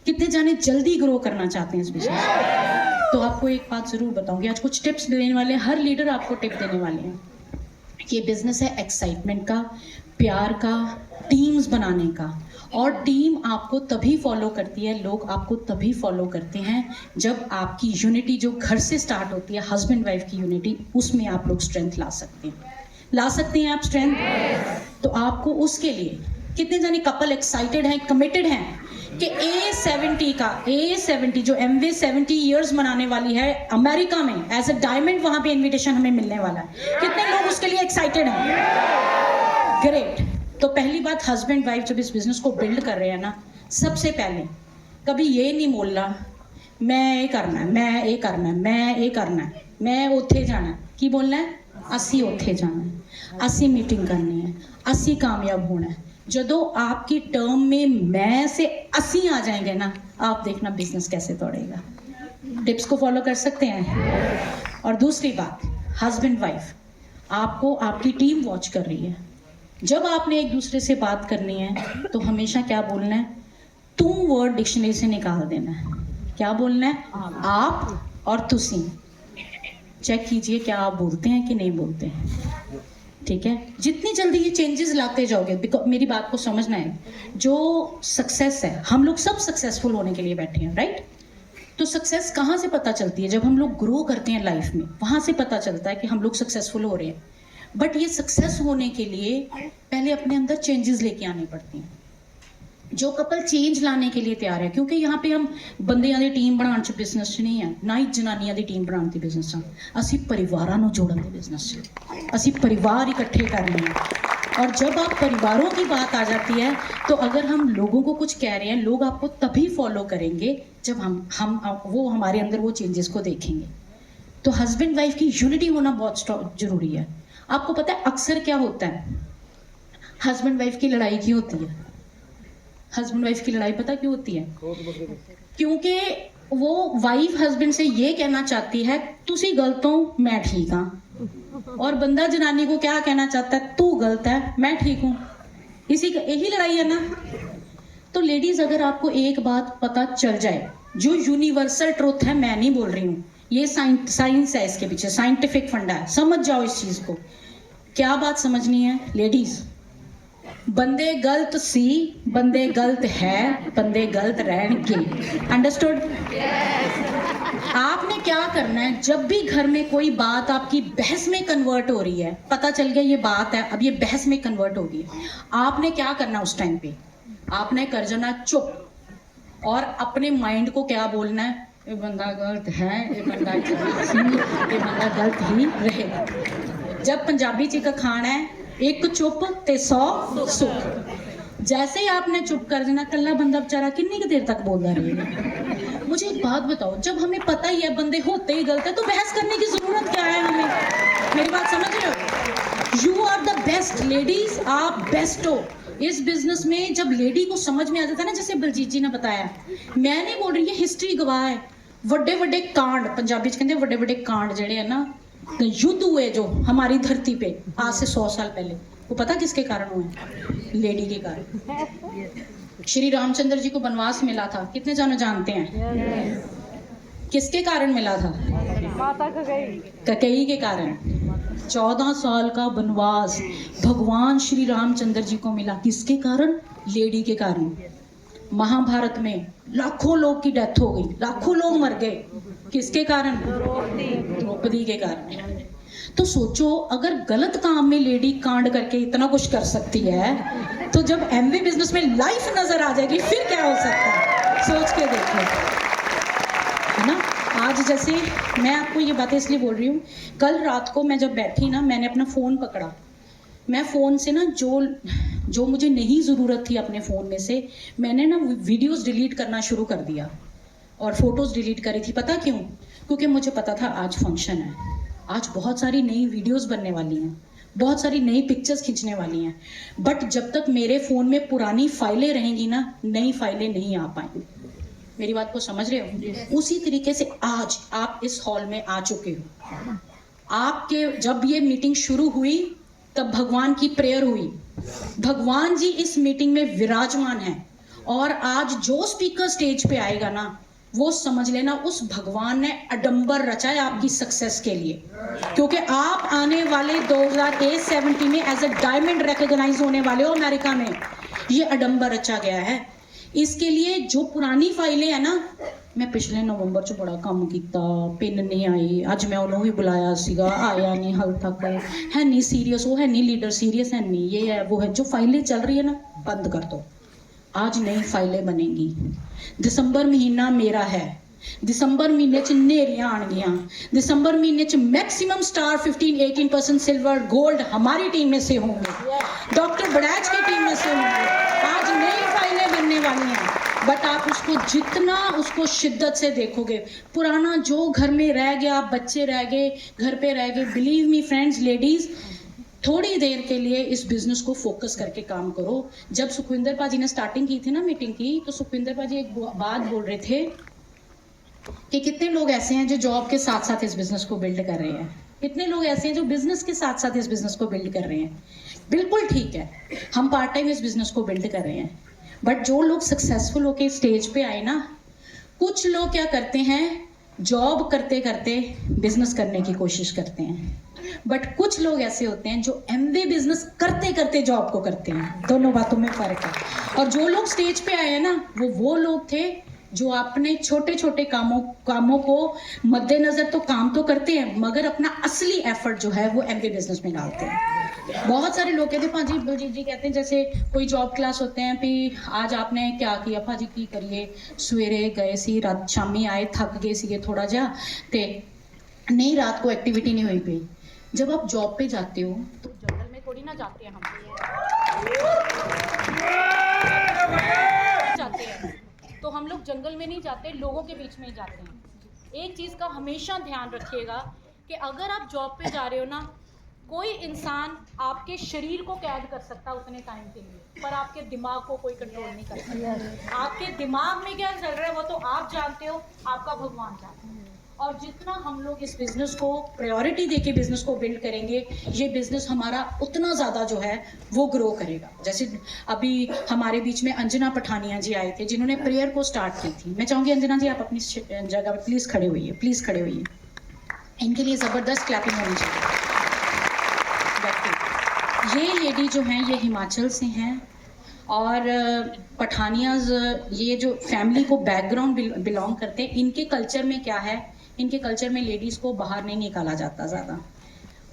कितने जाने जल्दी ग्रो करना चाहते हैं इस बिजनेस में? तो आपको एक बात जरूर बताऊंगी, आज कुछ टिप्स देने वाले हैं, हर लीडर आपको टिप देने वाले हैं। ये बिजनेस है एक्साइटमेंट का, प्यार का, टीम्स बनाने का। और टीम आपको तभी फॉलो करती है, लोग आपको तभी फॉलो करते हैं जब आपकी यूनिटी जो घर से स्टार्ट होती है, हस्बैंड वाइफ की यूनिटी, उसमें आप लोग स्ट्रेंथ ला सकते हैं। ला सकते हैं आप स्ट्रेंथ? तो आपको उसके लिए कितने जाने कपल एक्साइटेड हैं, कमिटेड हैं कि A70 जो MV 70 ईयर्स मनाने वाली है अमेरिका में, एज अ डायमंड वहां पे इनविटेशन हमें मिलने वाला है। कितने लोग उसके लिए एक्साइटेड हैं? ग्रेट। तो पहली बात, हस्बैंड वाइफ जब इस बिजनेस को बिल्ड कर रहे हैं ना, सबसे पहले कभी ये नहीं बोलना मैं ये करना है, मैं ये करना है, मैं ये करना है, मैं उत्थे जाना है। की बोलना है? असी उत्थे जाना है, असी मीटिंग करनी है, असी कामयाब होना है। जदों आपकी टर्म में मैं से 80 आ जाएंगे ना, आप देखना बिजनेस कैसे दौड़ेगा। टिप्स को फॉलो कर सकते हैं। और दूसरी बात, हस्बैंड वाइफ, आपको आपकी टीम वॉच कर रही है। जब आपने एक दूसरे से बात करनी है तो हमेशा क्या बोलना है? तुम वर्ड डिक्शनरी से निकाल देना है। क्या बोलना है? आप और तुसी। चेक कीजिए क्या आप बोलते हैं कि नहीं बोलते हैं। ठीक है, जितनी जल्दी ये चेंजेस लाते जाओगे, बिकॉज मेरी बात को समझना है, जो सक्सेस है, हम लोग सब सक्सेसफुल होने के लिए बैठे हैं, राइट? तो सक्सेस कहाँ से पता चलती है? जब हम लोग ग्रो करते हैं लाइफ में, वहाँ से पता चलता है कि हम लोग सक्सेसफुल हो रहे हैं। बट ये सक्सेस होने के लिए पहले अपने अंदर चेंजेस लेके आने पड़ते हैं। जो कपल चेंज लाने के लिए तैयार है, क्योंकि यहाँ पे हम बंदियां दी टीम बनाने च बिजनेस च नहीं है, ना ही जनानियां दी टीम बनाने दी बिजनेस च, असी परिवारां नूं जोड़न दी बिजनेस च, असी परिवार इकट्ठे करने हैं। और जब आप परिवारों की बात आ जाती है, तो अगर हम लोगों को कुछ कह रहे हैं, लोग आपको तभी फॉलो करेंगे जब हम वो हमारे अंदर वो चेंजेस को देखेंगे। तो हस्बैंड वाइफ की यूनिटी होना बहुत जरूरी है। आपको पता है अक्सर क्या होता है? हस्बैंड वाइफ की लड़ाई क्यों होती है? हस्बैंड वाइफ की लड़ाई पता क्यों होती है? क्योंकि वो वाइफ हस्बैंड से ये कहना चाहती है तुसी गलत हो, मैं ठीक हाँ, और बंदा जनानी को क्या कहना चाहता है? तू गलत है, मैं ठीक हूँ। यही लड़ाई है ना। तो लेडीज, अगर आपको एक बात पता चल जाए, जो यूनिवर्सल ट्रुथ है, मैं नहीं बोल रही हूँ, ये साइंस है, इसके पीछे साइंटिफिक फंडा है, समझ जाओ इस चीज को। क्या बात समझनी है लेडीज? बंदे गलत सी, बंदे गलत है, बंदे गलत रहेंगे। अंडरस्टूड? आपने क्या करना है, जब भी घर में कोई बात आपकी बहस में कन्वर्ट हो रही है, पता चल गया ये बात है, अब ये बहस में कन्वर्ट होगी, आपने क्या करना उस टाइम पे? आपने कर जाना चुप, और अपने माइंड को क्या बोलना है? ये बंदा गलत है, ये बंदा गलत सी, ये बंदा गलत ही रहेगा। जब पंजाबी च एक खाना है, एक चुप ते 100 सुख। जैसे ही आपने चुप कर देना, कल्ला बंदा बेचारा कितनी देर तक बोलता रहेगा। मुझे एक बात बताओ, जब हमें पता ही है बंदे होते ही गलत है, तो बहस करने की जरूरत क्या है हमें? मेरी बात समझ रहे हो? You are the best ladies, आप बेस्ट हो इस बिजनेस में। जब लेडी को समझ में आ जाता है ना, जैसे बलजीत जी ने बताया, मैं नहीं बोल रही, ये हिस्ट्री गवाह है। वड्डे वड्डे कांड, पंजाबी च कहते वड्डे वड्डे कांड जेडे है ना, युद्ध हुए जो हमारी धरती पे आज से 100 साल पहले, वो पता किसके कारण हुए? लेडी के कारण। श्री रामचंद्र जी को वनवास मिला था, कितने जाने जानते हैं? किसके कारण मिला था? माता ककेई के कारण। 14 साल का वनवास भगवान श्री रामचंद्र जी को मिला, किसके कारण? लेडी के कारण। महाभारत में लाखों लोग की डेथ हो गई, लाखों लोग मर गए, किसके कारण? द्रौपदी के कारण। तो सोचो, अगर गलत काम में लेडी कांड करके इतना कुछ कर सकती है, तो जब एमवे बिजनेस में लाइफ नजर आ जाएगी, फिर क्या हो सकता है? सोच के देखो, है ना। आज जैसे मैं आपको ये बातें इसलिए बोल रही हूँ, कल रात को मैं जब बैठी ना, मैंने अपना फ़ोन पकड़ा, मैं फ़ोन से ना जो मुझे नहीं ज़रूरत थी अपने फ़ोन में से, मैंने ना वीडियोस डिलीट करना शुरू कर दिया और फोटोज़ डिलीट करी थी। पता क्यों? क्योंकि मुझे पता था आज फंक्शन है, आज बहुत सारी नई वीडियोस बनने वाली हैं, बहुत सारी नई पिक्चर्स खींचने वाली हैं। बट जब तक मेरे फ़ोन में पुरानी फाइलें रहेंगी ना, नई फाइलें नहीं आ पाएंगी। मेरी बात को समझ रहे हो? उसी तरीके से आज आप इस हॉल में आ चुके हो। आपके जब ये मीटिंग शुरू हुई, तब भगवान की प्रेयर हुई, भगवान जी इस मीटिंग में विराजमान हैं, और आज जो स्पीकर स्टेज पे आएगा ना, वो समझ लेना उस भगवान ने अडंबर रचा है आपकी सक्सेस के लिए, क्योंकि आप आने वाले 2070 में एज अ डायमंड रिकॉग्नाइज होने वाले हो अमेरिका में। ये अडंबर रचा गया है। इसके लिए जो पुरानी फाइलें है ना, मैं पिछले नवंबर च बड़ा काम किया, पिन नहीं आई, अज मैं उन्होंने भी बुलाया सीगा, आया नहीं हाल तक, है नहीं सीरियस, वो है नहीं लीडर सीरियस है नहीं, ये है वो है, जो फाइलें चल रही है ना बंद कर दो। आज नई फाइलें बनेंगी। दिसंबर महीना मेरा है, दिसंबर महीने च नेरियां आनगियां, दिसंबर महीने च मैक्सिमम स्टार 15-18% सिल्वर गोल्ड हमारी टीम में से होंगे, डॉक्टर बड़ैच की टीम में से होंगे। आज नई फाइलें बनने वाली हैं, बट आप उसको जितना उसको शिद्दत से देखोगे, पुराना जो घर में रह गया, बच्चे रह गए, घर पे रह गए, बिलीव मी फ्रेंड्स, लेडीज, थोड़ी देर के लिए इस बिजनेस को फोकस करके काम करो। जब सुखविंदर पाजी ने स्टार्टिंग की थी ना मीटिंग की, तो सुखविंदर पाजी एक बात बोल रहे थे कि कितने लोग ऐसे हैं जो जॉब के साथ साथ इस बिजनेस को बिल्ड कर रहे हैं, कितने लोग ऐसे हैं जो बिजनेस के साथ साथ इस बिजनेस को बिल्ड कर रहे हैं। बिल्कुल ठीक है, हम पार्ट टाइम इस बिजनेस को बिल्ड कर रहे हैं, बट जो लोग सक्सेसफुल होके स्टेज पे आए ना, कुछ लोग क्या करते हैं, जॉब करते करते बिजनेस करने की कोशिश करते हैं, बट कुछ लोग ऐसे होते हैं जो एमबीए बिजनेस करते करते जॉब को करते हैं। दोनों बातों में फर्क है। और जो लोग स्टेज पे आए हैं ना, वो लोग थे जो अपने छोटे छोटे कामों को मद्देनजर तो काम तो करते हैं, मगर अपना असली एफर्ट जो है वो एमबीए बिजनेस में डालते हैं। बहुत सारे लोग कहते हैं भाजी जी कहते हैं, जैसे कोई जॉब क्लास होते हैं, भी आज आपने क्या किया भाजी, की करिए, सवेरे गए सी, रात शामी आए, थक गए सी थोड़ा जा, ते नहीं रात को एक्टिविटी नहीं हुई पई। जब आप जॉब पे जाते हो तो जंगल में थोड़ी ना जाते हैं, हम जाते हैं तो हम लोग जंगल में नहीं जाते, लोगों के बीच में ही जाते हैं। एक चीज़ का हमेशा ध्यान रखिएगा कि अगर आप जॉब पे जा रहे हो ना, कोई इंसान आपके शरीर को कैद कर सकता है उतने टाइम के लिए, पर आपके दिमाग को कोई कंट्रोल नहीं कर सकता। आपके दिमाग में क्या चल रहा है वो तो आप जानते हो, आपका भगवान जानते हैं। और जितना हम लोग इस बिज़नेस को प्रायोरिटी देके बिज़नेस को बिल्ड करेंगे, ये बिज़नेस हमारा उतना ज़्यादा जो है वो ग्रो करेगा। जैसे अभी हमारे बीच में अंजना पठानिया जी आए थे, जिन्होंने प्रेयर को स्टार्ट की थी। मैं चाहूँगी अंजना जी आप अपनी जगह पर प्लीज़ खड़े होइए, प्लीज़ खड़े होइए। इनके लिए ज़बरदस्त क्लैपिंग होनी चाहिए। ये लेडी जो हैं ये हिमाचल से हैं, और पठानियाज ये जो फैमिली को बैकग्राउंड बिलोंग करते हैं, इनके कल्चर में क्या है, इनके कल्चर में लेडीज़ को बाहर नहीं निकाला जाता ज़्यादा।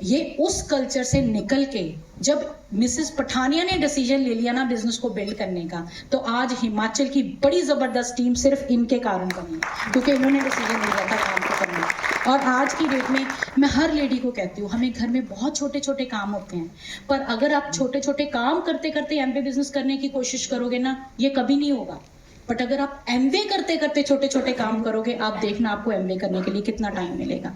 ये उस कल्चर से निकल के जब मिसेस पठानिया ने डिसीजन ले लिया ना बिजनेस को बिल्ड करने का, तो आज हिमाचल की बड़ी ज़बरदस्त टीम सिर्फ इनके कारण बनी, क्योंकि इन्होंने डिसीजन लिया था काम को करने। और आज की डेट में मैं हर लेडी को कहती हूँ, हमें घर में बहुत छोटे छोटे काम होते हैं, पर अगर आप छोटे छोटे काम करते करते एमबीए बिजनेस करने की कोशिश करोगे ना, ये कभी नहीं होगा। बट अगर आप एमबीए करते करते छोटे छोटे काम करोगे, आप देखना आपको एमबीए करने के लिए कितना टाइम मिलेगा।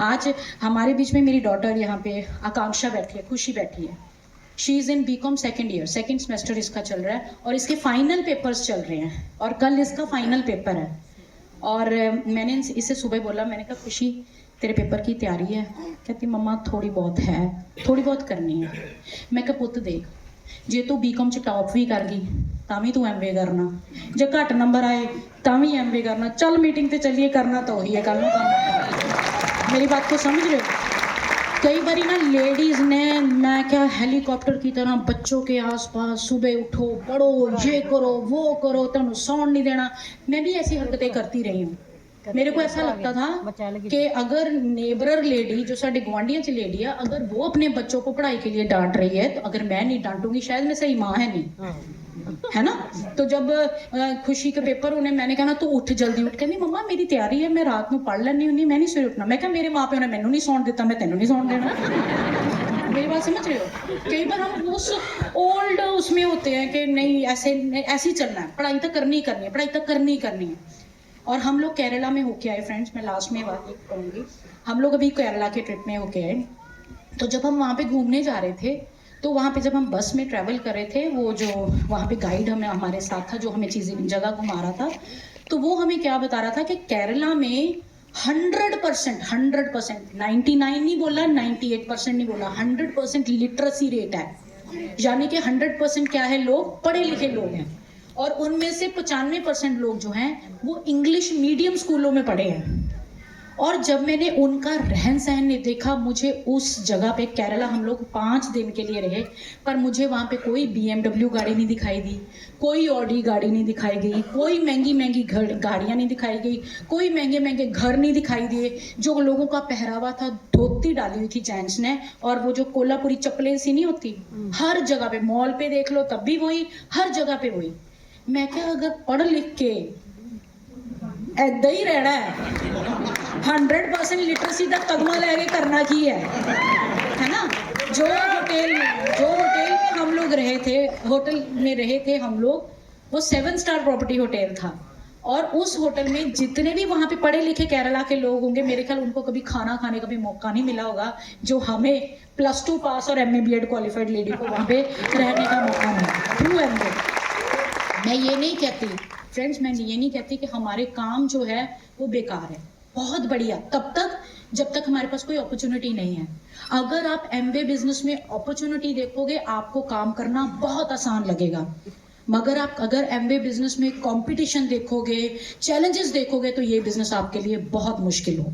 आज हमारे बीच में मेरी डॉटर यहाँ पे आकांक्षा बैठी है, खुशी बैठी है। She is in BCom second year, second semester इसका चल रहा है, और इसके फाइनल पेपर्स चल रहे हैं, और कल इसका फाइनल पेपर है। और मैंने इसे सुबह बोला, मैंने कहा खुशी तेरे पेपर की तैयारी है? कहती मम्मा थोड़ी बहुत है, थोड़ी बहुत करनी है। मैं कहा पुत्त देख, जे तू बीकॉम च टॉप भी कर गई तां भी तू एमबीए करना, जे घट नंबर आए तां भी एमबीए करना। चल मीटिंग ते चलिए, करना तो वही है, कल को काम। मेरी बात को समझ रहे हो? कई बारी ना लेडीज़ ने, मैं क्या हेलीकॉप्टर की तरह बच्चों के आसपास सुबह उठो, पढ़ो, ये करो, वो करो, तुम सौन नहीं देना। मैं भी ऐसी हरकतें करती रही हूँ। मेरे को ऐसा लगता था कि अगर नेबरर लेडी जो साढ़े गुआंढियों च लेडी है, अगर वो अपने बच्चों को पढ़ाई के लिए डांट रही है, तो अगर मैं नहीं डांटूंगी शायद मैं सही माँ है नहीं, है ना। तो जब खुशी के पेपर होने, मैंने कहा ना तू उठ, जल्दी उठ। कहती मम्मा मेरी तैयारी है, मैं रात में पढ़ लेनी होनी, मैं नहीं सवेरे उठना। मैं कहा मेरे माँ प्यो ने मैनू नहीं सौन दिता, मैं तेनू नहीं सौन देना। मेरी बात समझ रहे हो? कई बार हम उस ओल्ड उसमें होते हैं कि नहीं ऐसे ही चलना है, पढ़ाई तो करनी ही करनी है, पढ़ाई तो करनी ही करनी है। और हम लोग केरला में होके आए फ्रेंड्स, मैं लास्ट में बात कहूँगी, हम लोग अभी केरला के ट्रिप में होके आए। तो जब हम वहाँ पे घूमने जा रहे थे, तो वहाँ पे जब हम बस में ट्रैवल कर रहे थे, वो जो वहाँ पे गाइड हमारे साथ था, जो हमें चीज़ें जगह घुमा रहा था, तो वो हमें क्या बता रहा था कि केरला में 100%, 99 नहीं बोला, 98% नहीं बोला, 100% लिटरेसी रेट है। यानी कि 100% क्या है, लोग पढ़े लिखे लोग हैं, और उनमें से 95% लोग जो हैं वो इंग्लिश मीडियम स्कूलों में पढ़े हैं। और जब मैंने उनका रहन सहन ने देखा, मुझे उस जगह पे, केरला हम लोग 5 दिन के लिए रहे, पर मुझे वहाँ पे कोई BMW गाड़ी नहीं दिखाई दी, कोई ऑडी गाड़ी नहीं दिखाई गई, कोई महंगी महंगी गाड़ियाँ नहीं दिखाई गई, कोई महंगे महंगे घर नहीं दिखाई दिए। जो लोगों का पहरावा था, धोती डाली हुई थी जेंट्स ने, और वो जो कोल्हापुरी चप्पलें सी नहीं होती, हर जगह पे, मॉल पे देख लो तब भी वही, हर जगह पे वही। मैं क्या, अगर पढ़ लिख के ऐदा ही रहना है, 100% लिटरेसी का तगमा लेके करना की है ना। जो होटल में हम लोग रहे थे, होटल में रहे थे हम लोग, वो 7 स्टार प्रॉपर्टी होटल था, और उस होटल में जितने भी वहाँ पे पढ़े लिखे केरला के लोग होंगे, मेरे ख्याल उनको कभी खाना खाने का भी मौका नहीं मिला होगा, जो हमें +2 पास और MA B.Ed क्वालिफाइड लेडी को वहाँ पे रहने का मौका मिला थ्रू MA। मैं ये नहीं कहती फ्रेंड्स, मैं ये नहीं कहती कि हमारे काम जो है वो बेकार है, बहुत बढ़िया, तब तक जब तक हमारे पास कोई अपॉर्चुनिटी नहीं है। अगर आप MBA बिजनेस में अपॉर्चुनिटी देखोगे, आपको काम करना बहुत आसान लगेगा, मगर आप अगर MBA बिजनेस में कंपटीशन देखोगे, चैलेंजेस देखोगे, तो ये बिजनेस आपके लिए बहुत मुश्किल हो।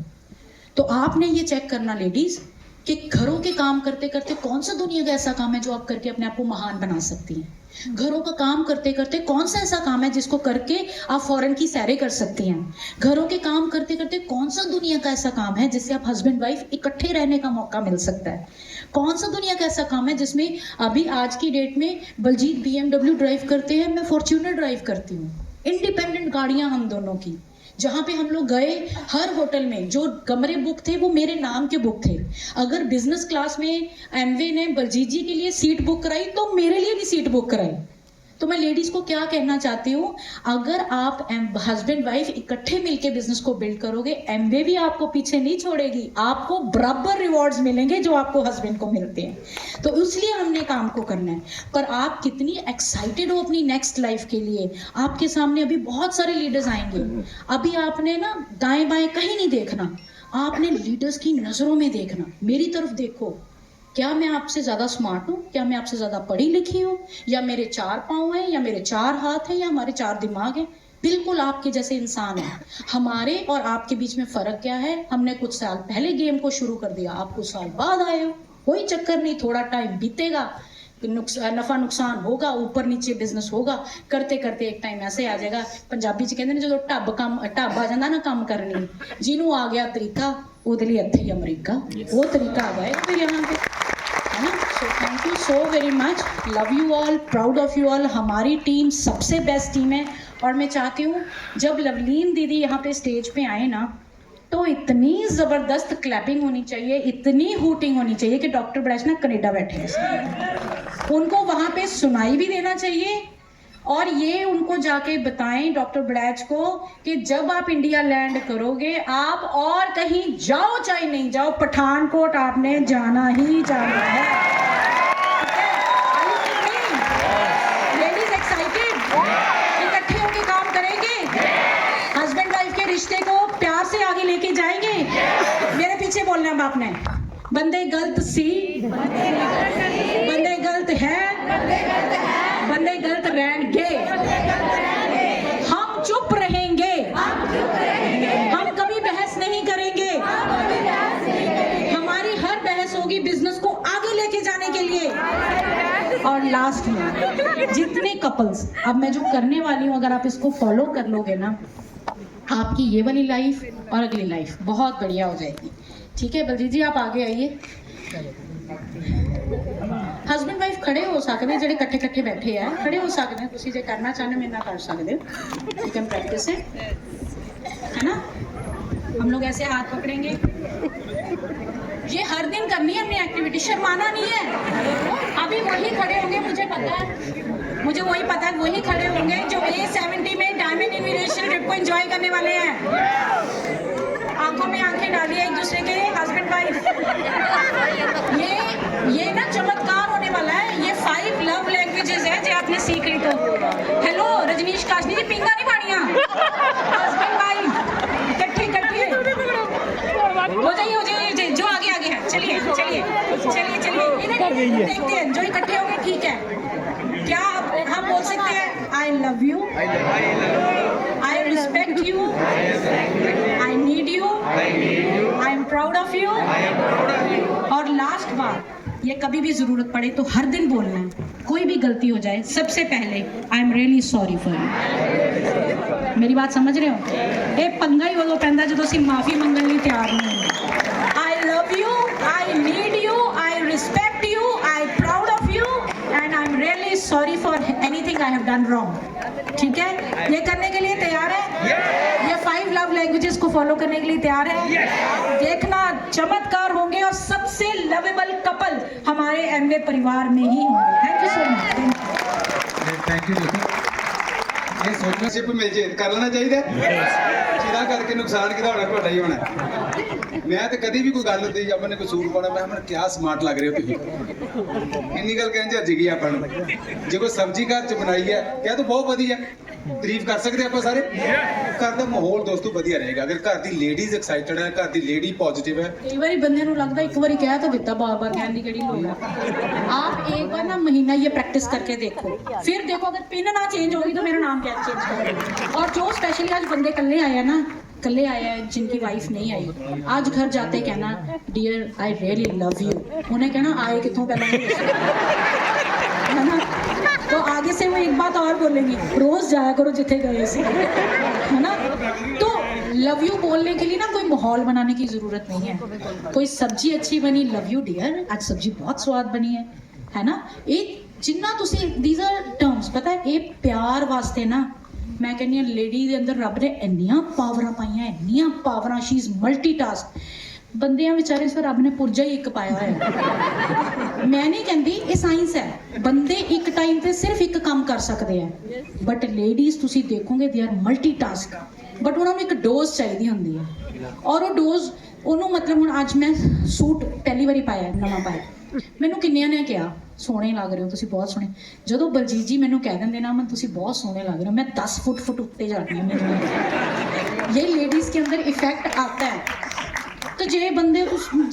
तो आपने ये चेक करना लेडीज कि घरों के काम करते करते कौन सा दुनिया का ऐसा काम है जो आप करके अपने आप को महान बना सकती हैं। घरों का काम करते करते कौन सा ऐसा काम है जिसको करके आप फॉरेन की सैरें कर सकती हैं। घरों के काम करते करते कौन सा दुनिया का ऐसा काम है जिससे आप हस्बैंड वाइफ इकट्ठे रहने का मौका मिल सकता है। कौन सा दुनिया का ऐसा काम है जिसमें अभी आज की डेट में बलजीत BMW ड्राइव करते हैं, मैं फॉर्च्यूनर ड्राइव करती हूँ, इंडिपेंडेंट गाड़ियां हम दोनों की। जहाँ पे हम लोग गए, हर होटल में जो कमरे बुक थे वो मेरे नाम के बुक थे। अगर बिजनेस क्लास में MV ने बलजीत जी के लिए सीट बुक कराई तो मेरे लिए भी सीट बुक कराई। तो मैं लेडीज को क्या कहना चाहती हूँ, अगर आप हस्बैंड वाइफ इकट्ठे मिलके बिजनेस को बिल्ड करोगे, MBA भी आपको पीछे नहीं छोड़ेगी, आपको बराबर रिवॉर्ड्स मिलेंगे जो आपको हस्बैंड को मिलते हैं। तो इसलिए हमने काम को करना है। पर आप कितनी एक्साइटेड हो अपनी नेक्स्ट लाइफ के लिए। आपके सामने अभी बहुत सारे लीडर्स आएंगे, अभी आपने ना दाएं बाएं कहीं नहीं देखना, आपने लीडर्स की नजरों में देखना, मेरी तरफ देखो, क्या मैं आपसे ज़्यादा स्मार्ट हूँ, क्या मैं आपसे ज़्यादा पढ़ी लिखी हूँ, या मेरे 4 पाँव हैं, या मेरे 4 हाथ हैं, या हमारे 4 दिमाग हैं। बिल्कुल आपके जैसे इंसान हैं। हमारे और आपके बीच में फ़र्क क्या है, हमने कुछ साल पहले गेम को शुरू कर दिया, आप कुछ साल बाद आए हो, कोई चक्कर नहीं, थोड़ा टाइम बीतेगा, नफ़ा नुकसान होगा, ऊपर नीचे बिजनेस होगा, करते करते एक टाइम ऐसे आ जाएगा। पंजाबी च कहते हैं जो ढब आ जाता ना काम करने, जिन्हों आ गया तरीका वो लिए इत्थे ही अमरीका, वो तरीका आ गया फिर यहाँ पे, है ना। So thank you so very much, love you all, proud of you all. हमारी टीम सबसे बेस्ट टीम है, और मैं चाहती हूँ जब लवलीन दीदी यहाँ पे स्टेज पे आए ना, तो इतनी ज़बरदस्त क्लैपिंग होनी चाहिए, इतनी हूटिंग होनी चाहिए कि डॉक्टर ब्लैच ना कनेडा बैठे हैं, उनको वहाँ पे सुनाई भी देना चाहिए। और ये उनको जाके बताएं डॉक्टर ब्लैच को कि जब आप इंडिया लैंड करोगे, आप और कहीं जाओ चाहे नहीं जाओ, पठानकोट आपने जाना ही जाना है। लेडीज एक्साइटेड, इकट्ठे होके काम करेंगे, हस्बैंड वाइफ के रिश्ते को प्यार से आगे लेके जाएंगे। मेरे पीछे बोलना है आपने, बंदे गलत सी, बंदे गलत है, बंदे गलत रहेंगे, हम चुप रहेंगे, हम कभी बहस नहीं करेंगे, हमारी हर बहस होगी बिजनेस को आगे लेके जाने के लिए। और लास्ट में जितने कपल्स, अब मैं जो करने वाली हूँ, अगर आप इसको फॉलो कर लोगे ना, आपकी ये वाली लाइफ और अगली लाइफ बहुत बढ़िया हो जाएगी। ठीक है बलजीत जी, आप आगे आइए। हस्बैंड वाइफ खड़े हो सकते हैं, जेडे कट्ठे कट्ठे बैठे हैं खड़े हो सकते हैं, तुसी जे करना चाहते मेरे ना कर सकते हो, यू कैन प्रैक्टिस है ना। हम लोग ऐसे हाथ पकड़ेंगे, ये हर दिन करनी है हमने एक्टिविटी, शर्माना नहीं है। अभी वही खड़े होंगे, मुझे पता है, मुझे वही पता है, वही खड़े होंगे जो A70 में डायमंड इन्विटेशन ट्रिप को एंजॉय करने वाले हैं। आंखों में आंखें डालिए एक दूसरे के, हस्बैंड वाइफ। ये ना चमत्कार होने वाला है। ये 5 लव लैंग्वेजेस है जो आपने सीख ली। तो हेलो रजनीश काशनी जी, पिंगा नहीं पानिया, हस्बैंड वाइफ कट्ठे कट्ठे गई है। देखते हैं जो इकट्ठे होंगे ठीक है। क्या हम बोल सकते हैं I love you, I respect you, I need you, I am proud of you. और लास्ट बात, ये कभी भी जरूरत पड़े तो हर दिन बोलना है, कोई भी गलती हो जाए सबसे पहले I am really sorry for you. मेरी बात समझ रहे हो? ये पंगा ही उदों पैंदा ਜਦੋਂ ਅਸੀਂ ਮਾਫੀ ਮੰਗਣ ਲਈ ਤਿਆਰ ਨਹੀਂ ਹੁੰਦੇ। I love you, I need you, I respect you, I proud of you and I'm really sorry for anything I have done wrong। ठीक है, ये करने के लिए तैयार है? ये 5 लव लैंग्वेजेस को फॉलो करने के लिए तैयार है? देखना चमत्कार होंगे और सबसे लवेबल कपल हमारे एमवे परिवार में ही होंगे। Thank you so much. Thank you ji. ਇਹ ਸੋਚਣਾ ਸੀ ਮਿਲ ਜੇ ਕਰ ਲੈਣਾ ਚਾਹੀਦਾ ਜਿਹਦਾ ਕਰਕੇ ਨੁਕਸਾਨ ਕਿਹਦਾ ਹੋਣਾ, ਤੁਹਾਡਾ ਹੀ ਹੋਣਾ। ਮੈਂ ਤਾਂ ਕਦੀ ਵੀ ਕੋਈ ਗੱਲ ਹੁੰਦੀ ਜਾਂ ਮੈਨੇ ਕੋਈ ਸੂਟ ਪਾਉਣਾ, ਮੈਂ ਕਿਹਾ ਕਿਆ ਸਮਾਰਟ ਲੱਗ ਰਹੇ ਹੋ ਤੁਸੀਂ, ਇੰਨੀ ਗੱਲ ਕਹਿਣ ਚ ਅੱਜ ਗਈ ਆਪਾਂ ਨੂੰ। ਜੇ ਕੋਈ ਸਬਜ਼ੀ ਘਰ ਚ ਬਣਾਈ ਹੈ ਕਹਿ ਤਾਂ ਬਹੁਤ ਵਧੀਆ, ਤਾਰੀਫ ਕਰ ਸਕਦੇ ਆਪਾਂ ਸਾਰੇ। ਘਰ ਦਾ ਮਾਹੌਲ ਦੋਸਤੋ ਵਧੀਆ ਰਹੇਗਾ ਅਗਰ ਘਰ ਦੀ ਲੇਡੀਜ਼ ਐਕਸਾਈਟਡ ਹੈ, ਘਰ ਦੀ ਲੇਡੀ ਪੋਜ਼ਿਟਿਵ ਹੈ। कई बार बंदे ਨੂੰ लगता एक बार कह तो दिता, बार बार कहने की केड़ी लोड़ है। आप एक बार ना महीना ये प्रैक्टिस करके देखो, फिर देखो अगर पिन ना चेंज होगी तो मेरा नाम क्या चेंज करेगा। और जो स्पेशली आज बंदे कल्ले आए हैं ना, कल्ले आए हैं जिनकी वाइफ नहीं आई, आज घर जाते कहना dear I really love you. उन्हें कहना आए कितों पहले, है ना? तो आगे से वो एक बात और बोलेंगी, रोज जाया करो जिथे गए सी, है ना? तो लव यू बोलने के लिए ना कोई माहौल बनाने की जरूरत नहीं है। कोई सब्जी अच्छी बनी, लव यू डियर, आज सब्जी बहुत स्वाद बनी है ना? ये जिन्ना तुसी दीज आर टर्म्स, पता है ये प्यार वास्ते ना मैं कहनी लेडी दे अंदर रब ने इन्नियां पावरां पाईयां, इन्नियां पावरां, शी इज मल्टीटास्क। ਬੰਦਿਆਂ ਵਿਚਾਰੇ ਸਰ ਰੱਬ ਨੇ ਪੁਰਜਾ ਹੀ ਇੱਕ ਪਾਇਆ ਹੋਇਆ। ਮੈਂ ਨਹੀਂ ਕਹਿੰਦੀ ਇਹ ਸਾਇੰਸ ਹੈ, ਬੰਦੇ ਇੱਕ ਟਾਈਮ ਤੇ ਸਿਰਫ ਇੱਕ ਕੰਮ ਕਰ ਸਕਦੇ ਆ, ਬਟ ਲੇਡੀਜ਼ ਤੁਸੀਂ ਦੇਖੋਗੇ ਦੇ ਆਰ ਮਲਟੀਟਾਸਕ, ਬਟ ਉਹਨਾਂ ਨੂੰ ਇੱਕ ਡੋਜ਼ ਚਾਹੀਦੀ ਹੁੰਦੀ ਹੈ। ਔਰ ਉਹ ਡੋਜ਼ ਉਹਨੂੰ ਮਤਲਬ ਹੁਣ ਅੱਜ ਮੈਂ ਸੂਟ ਪਹਿਲੀ ਵਾਰੀ ਪਾਇਆ, ਨਵਾਂ ਪਾਇਆ, ਮੈਨੂੰ ਕਿੰਨਿਆਂ ਨੇ ਕਿਹਾ ਸੋਹਣੇ ਲੱਗ ਰਹੇ ਹੋ ਤੁਸੀਂ, ਬਹੁਤ ਸੋਹਣੇ। ਜਦੋਂ ਬਲਜੀਤ ਜੀ ਮੈਨੂੰ ਕਹਿ ਦਿੰਦੇ ਨਾ ਮੈਂ ਤੁਸੀਂ ਬਹੁਤ ਸੋਹਣੇ ਲੱਗ ਰਹੇ ਹੋ, मैं 10 फुट ਉੱਤੇ जाती हूँ। ये लेडीज के अंदर इफेक्ट आता है। तो जे बंदे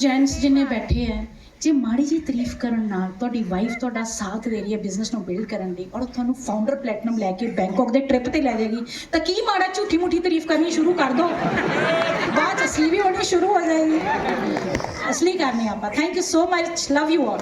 जेंट्स जिन्हें बैठे है, जे माड़ी जी तारीफ करन नाल ਤੁਹਾਡੀ ਵਾਈਫ ਤੁਹਾਡਾ ਸਾਥ ਦੇ ਰਹੀ ਹੈ ਬਿਜ਼ਨਸ ਨੂੰ ਬਿਲਡ ਕਰਨ ਲਈ, ਔਰ ਤੁਹਾਨੂੰ ਫਾਊਂਡਰ ਪਲੈਟਨਮ ਲੈ ਕੇ ਬੈਂਕਾਕ ਦੇ ਟ੍ਰਿਪ ਤੇ ਲੈ ਜਾਏਗੀ, ਤਾਂ ਕੀ ਮਾੜਾ ਝੂਠੀ ਮੂਠੀ ਤਾਰੀਫ ਕਰਨੀ ਸ਼ੁਰੂ ਕਰ ਦੋ, ਬਾਅਦ ਚ ਅਸਲੀ ਵੀ ਹੋਣੀ ਸ਼ੁਰੂ ਹੋ ਜਾਏਗੀ। ਅਸਲੀ ਕਰਨੀ ਆਪਾਂ। Thank you so much, love you all.